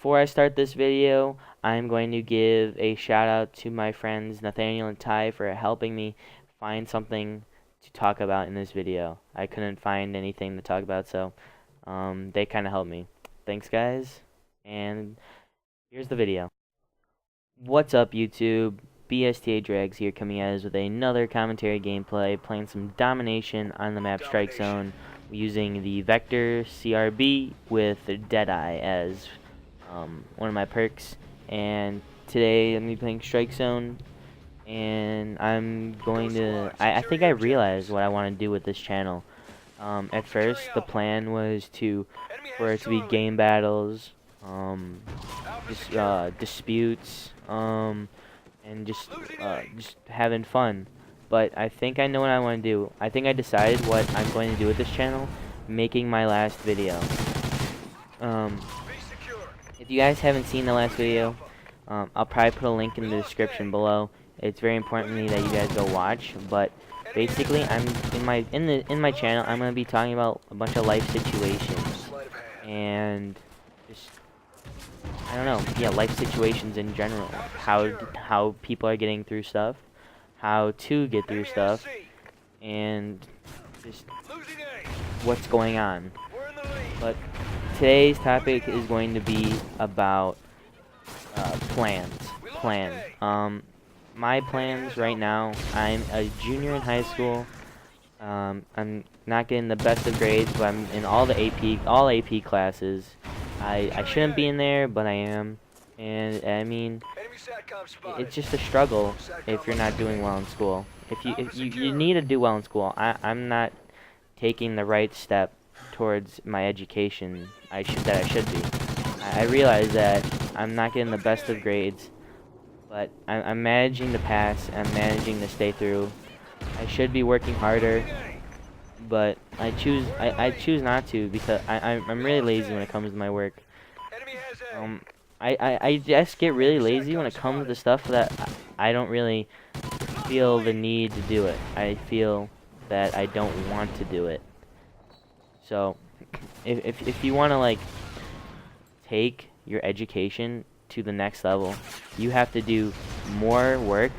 Before I start this video, I'm going to give a shout out to my friends Nathaniel and Ty for helping me find something to talk about in this video. I couldn't find anything to talk about, so they kind of helped me. Thanks, guys, and here's the video. What's up, YouTube? BSTA Drags here, coming at us with another commentary gameplay, playing some domination on the map Strike Zone, using the Vector CRB with Deadeye as one of my perks. And today I'm going to be playing Strike Zone, and I'm going to, I think I realized what I want to do with this channel. At first the plan was for it to be game battles, disputes, and just having fun. But I think I know what I want to do. I think I decided what I'm going to do with this channel, making my last video. If you guys haven't seen the last video, I'll probably put a link in the description below. It's very important to me that you guys go watch. But basically, I'm in my channel, I'm gonna be talking about a bunch of life situations and just, I don't know, yeah, life situations in general. How people are getting through stuff, how to get through stuff, and just what's going on. But today's topic is going to be about my plans right now. I'm a junior in high school. I'm not getting the best of grades, but I'm in all AP classes. I shouldn't be in there, but I am. And I mean, it's just a struggle if you're not doing well in school. If you need to do well in school. I'm not taking the right step towards my education I should be. I realize that I'm not getting the best of grades, but I'm managing to pass. I'm managing to stay through. I should be working harder, but I choose not to because I'm really lazy when it comes to my work. I just get really lazy when it comes to stuff that I don't really feel the need to do it. I feel that I don't want to do it. So if you want to like take your education to the next level, you have to do more work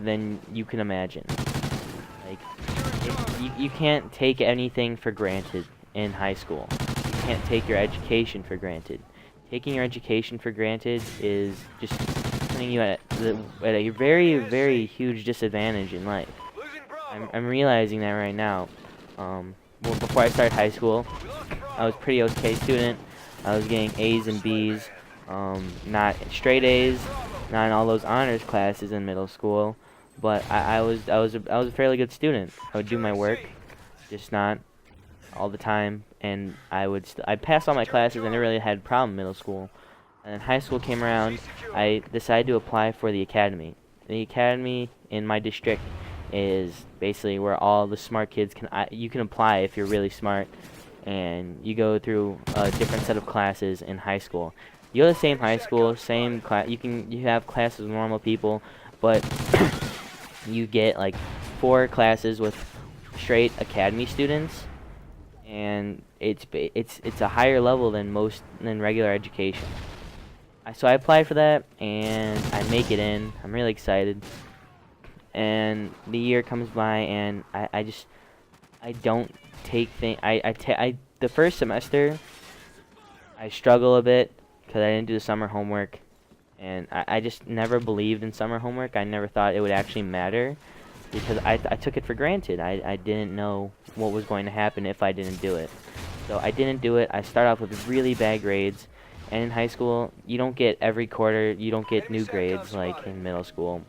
than you can imagine. Like, you can't take anything for granted in high school. You can't take your education for granted. Taking your education for granted is just putting you at a very, very huge disadvantage in life. I'm realizing that right now. Well, before I started high school, I was a pretty okay student. I was getting A's and B's, not straight A's, not in all those honors classes in middle school, but I was a fairly good student. I would do my work, just not all the time, and I'd pass all my classes. I never really had a problem in middle school. And then high school came around. I decided to apply for the academy. The academy in my district is basically where all the smart kids you can apply if you're really smart, and you go through a different set of classes in high school. You go to the same high school, same class. You have classes with normal people, but you get like 4 classes with straight academy students, and it's a higher level than regular education. So I applied for that, and I make it in. I'm really excited. And the year comes by, and I don't take things. The first semester, I struggle a bit because I didn't do the summer homework, and I just never believed in summer homework. I never thought it would actually matter because I took it for granted. I didn't know what was going to happen if I didn't do it. So I didn't do it. I start off with really bad grades, and in high school, you don't get every quarter, you don't get new grades like in middle school.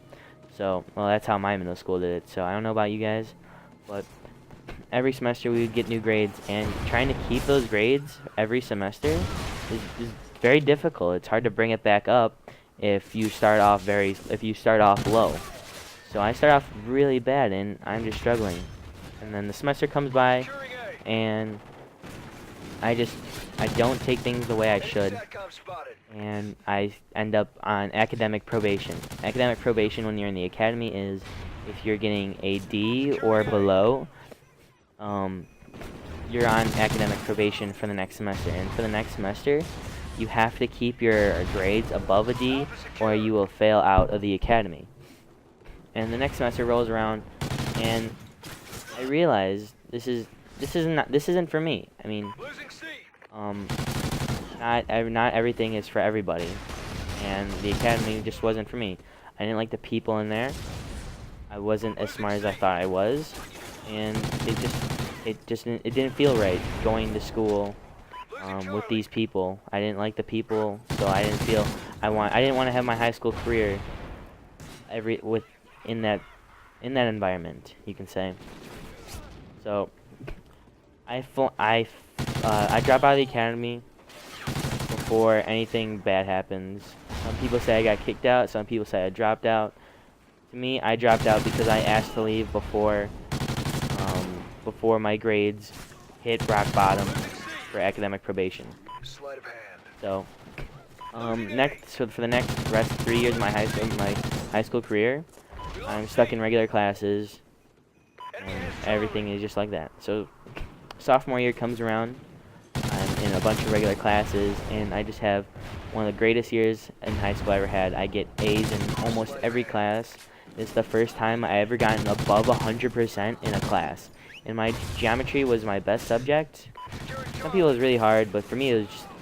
So, well, that's how my middle school did it. So I don't know about you guys, but every semester we would get new grades, and trying to keep those grades every semester is very difficult. It's hard to bring it back up if you start off low. So I start off really bad, and I'm just struggling. And then the semester comes by, and I don't take things the way I should, and I end up on academic probation. Academic probation when you're in the academy is if you're getting a D or below, you're on academic probation for the next semester. And for the next semester, you have to keep your grades above a D, or you will fail out of the academy. And the next semester rolls around, and I realized this isn't for me. I mean, not everything is for everybody, and the academy just wasn't for me. I didn't like the people in there. I wasn't as smart as I thought I was, and it didn't feel right going to school with these people. I didn't like the people, so I didn't feel I didn't want to have my high school career in that environment, you can say. So I drop out of the academy before anything bad happens. Some people say I got kicked out. Some people say I dropped out. To me, I dropped out because I asked to leave before my grades hit rock bottom for academic probation. So, for the next rest 3 years of my high school career, I'm stuck in regular classes, and everything is just like that. So, sophomore year comes around, I'm in a bunch of regular classes, and I just have one of the greatest years in high school I ever had. I get A's in almost every class. It's the first time I ever gotten above 100% in a class. And my geometry was my best subject. Some people it was really hard, but for me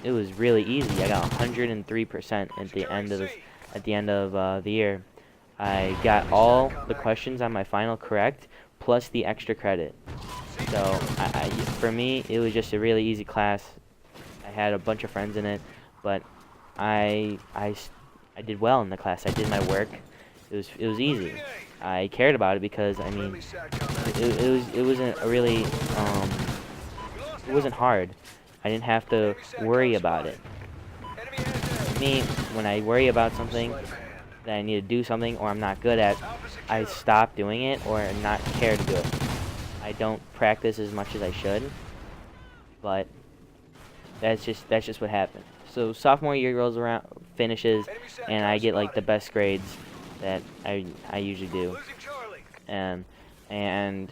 it was really easy. I got 103% at the end of the year. I got all the questions on my final correct, plus the extra credit. So for me, it was just a really easy class. I had a bunch of friends in it, but I did well in the class. I did my work. It was easy. I cared about it because it wasn't really it wasn't hard. I didn't have to worry about it. For me, when I worry about something that I need to do something or I'm not good at, I stop doing it or not care to do it. I don't practice as much as I should, but that's just what happened. So sophomore year rolls around, finishes, and I get like the best grades that I usually do. And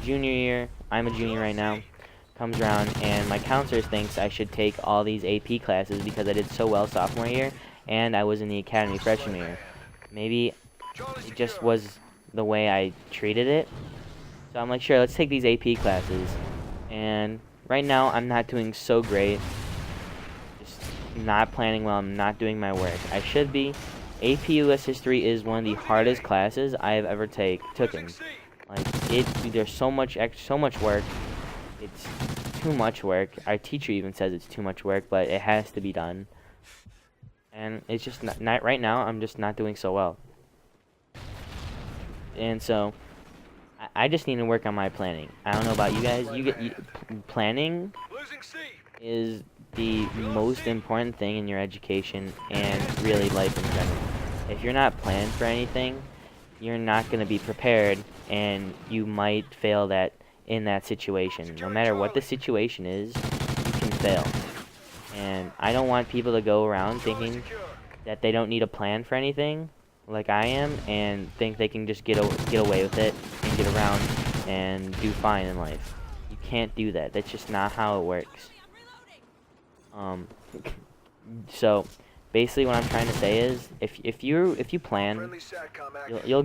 junior year, I'm a junior right now, comes around, and my counselor thinks I should take all these AP classes because I did so well sophomore year, and I was in the academy freshman year. Maybe it just was the way I treated it. So I'm like, sure, let's take these AP classes. And right now, I'm not doing so great. Just not planning well. I'm not doing my work. I should be. AP US History is one of the hardest classes I have ever taken. Like there's so much work. It's too much work. Our teacher even says it's too much work, but it has to be done. And it's just not right now. I'm just not doing so well. And so I just need to work on my planning. I don't know about you guys. Planning is the most important thing in your education and really life in general. If you're not planned for anything, you're not going to be prepared, and you might fail in that situation. No matter what the situation is, you can fail. And I don't want people to go around thinking that they don't need a plan for anything, like I am, and think they can just get away with it and get around and do fine in life. You can't do that. That's just not how it works. So basically what I'm trying to say is if you plan, you'll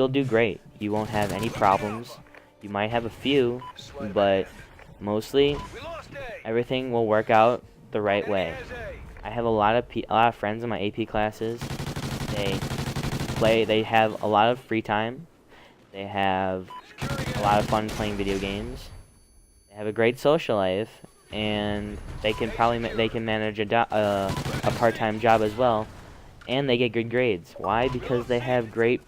do great. You won't have any problems. You might have a few, but mostly everything will work out the right way. I have a lot of friends in my AP classes. They have a lot of free time. They have a lot of fun playing video games. They have a great social life, and they can manage a part-time job as well, and they get good grades. Why? Because they have great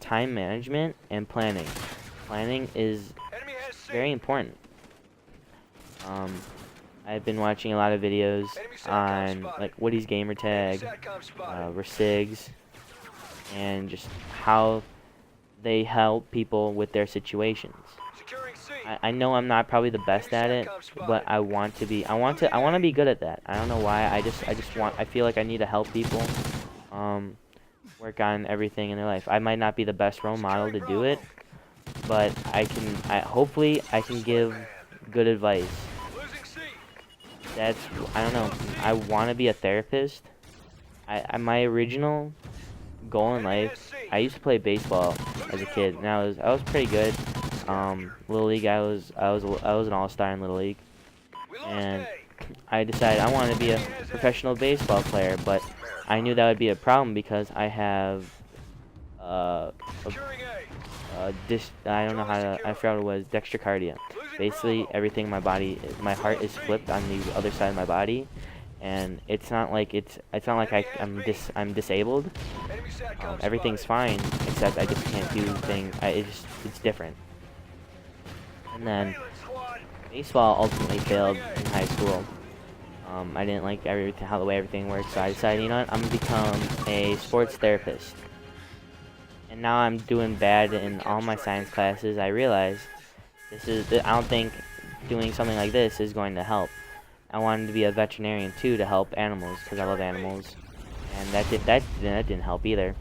time management and planning. Planning is very important. I've been watching a lot of videos on like Woody's Gamertag, Resigs, and just how they help people with their situations. I know I'm not probably the best at it, but I want to be. I want to be good at that. I don't know why. I feel like I need to help people work on everything in their life. I might not be the best role model to do it, but hopefully I can give good advice. that's, I don't know, I want to be a therapist. My original goal in life, I used to play baseball as a kid, and I was pretty good. Little League, I was an all-star in Little League, and I decided I wanted to be a professional baseball player, but I knew that would be a problem because I have uh, I don't know how to, I forgot what it was, dextrocardia. Basically, everything in my body, my heart is flipped on the other side of my body, and it's not like I'm disabled. Everything's fine, except I just can't do things. It's different. And then baseball ultimately failed in high school. I didn't like how the way everything worked, so I decided, you know what, I'm gonna become a sports therapist. And now I'm doing bad in all my science classes. I realize I don't think doing something like this is going to help. I wanted to be a veterinarian too, to help animals because I love animals, and that didn't help either.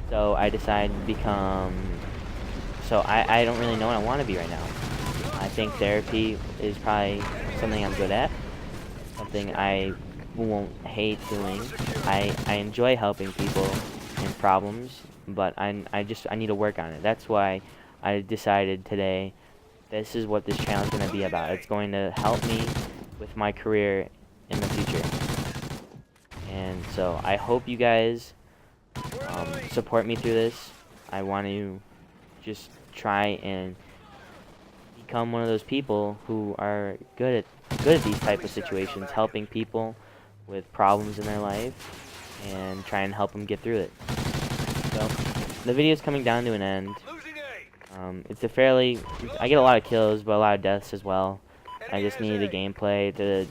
So I decided to become. So I don't really know what I want to be right now. I think therapy is probably something I'm good at, something I won't hate doing. I enjoy helping people in problems, but I need to work on it. That's why I decided today this is what this channel is going to be about. It's going to help me with my career in the future. And so I hope you guys support me through this. I want to just try and become one of those people who are good at these type of situations, helping people with problems in their life and try and help them get through it. So the video is coming down to an end. It's a I get a lot of kills, but a lot of deaths as well. I just needed a gameplay to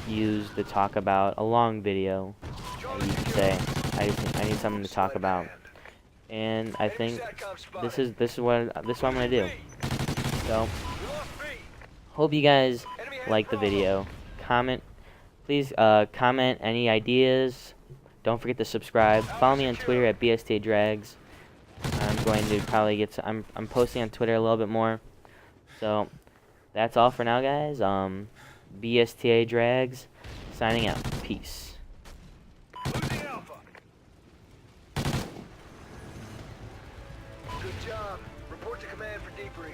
use to talk about a long video, you could say. I need something to talk about, and I think this is what I'm gonna do. So hope you guys like the video. Please comment any ideas. Don't forget to subscribe. Follow me on Twitter at BSTADrags. I'm going to probably I'm posting on Twitter a little bit more. So that's all for now, guys. BSTA Drags signing out. Peace. Losing Alpha. Good job. Report to command for debrief.